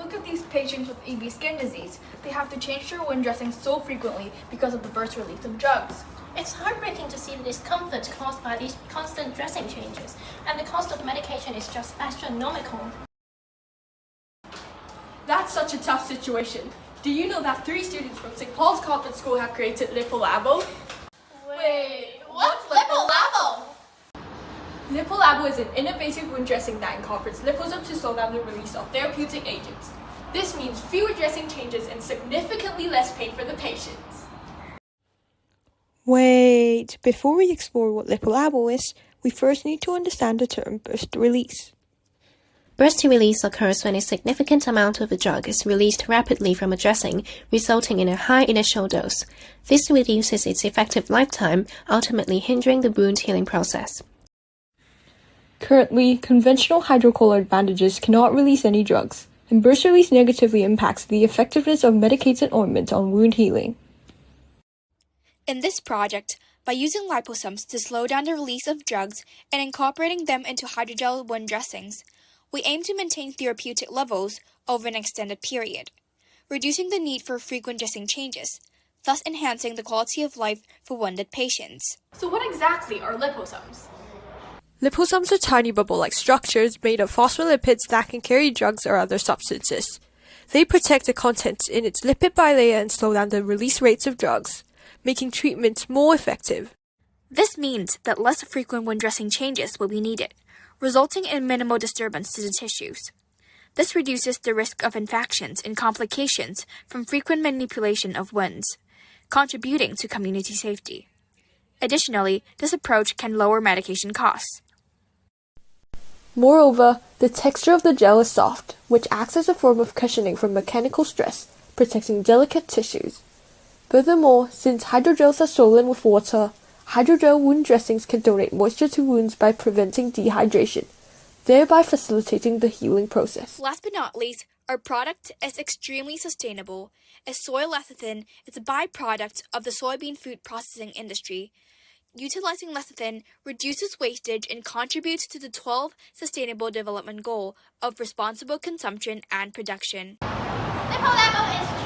Look at these patients with EB skin disease. They have to change their wound dressing so frequently because of the burst release of drugs. It's heartbreaking to see the discomfort caused by these constant dressing changes, and the cost of medication is just astronomical. That's such a tough situation. Do you know that 3 students from St. Paul's Convent School have created LipoLabo? Wait, what's LipoLabo? LipoLabo is an innovative wound dressing that incorporates liposomes to slow down the release of therapeutic agents. This means fewer dressing changes and significantly less pain for the patients. Wait, before we explore what LipoLabo is, we first need to understand the term burst release. Burst release occurs when a significant amount of a drug is released rapidly from a dressing, resulting in a high initial dose. This reduces its effective lifetime, ultimately hindering the wound healing process. Currently, conventional hydrocolloid bandages cannot release any drugs, and burst release negatively impacts the effectiveness of medicated ointment on wound healing. In this project, by using liposomes to slow down the release of drugs and incorporating them into hydrogel wound dressings, we aim to maintain therapeutic levels over an extended period, reducing the need for frequent dressing changes, thus enhancing the quality of life for wounded patients. So what exactly are liposomes? Liposomes are tiny bubble-like structures made of phospholipids that can carry drugs or other substances. They protect the contents in its lipid bilayer and slow down the release rates of drugs, making treatment more effective. This means that less frequent wound dressing changes will be needed, resulting in minimal disturbance to the tissues. This reduces the risk of infections and complications from frequent manipulation of wounds, contributing to community safety. Additionally, this approach can lower medication costs. Moreover, the texture of the gel is soft, which acts as a form of cushioning from mechanical stress, protecting delicate tissues. Furthermore, since hydrogels are swollen with water, hydrogel wound dressings can donate moisture to wounds by preventing dehydration, thereby facilitating the healing process. Last but not least, our product is extremely sustainable, as soy lecithin is a byproduct of the soybean food processing industry. Utilizing lecithin reduces wastage and contributes to the 12th Sustainable Development Goal of responsible consumption and production. LipoLabo is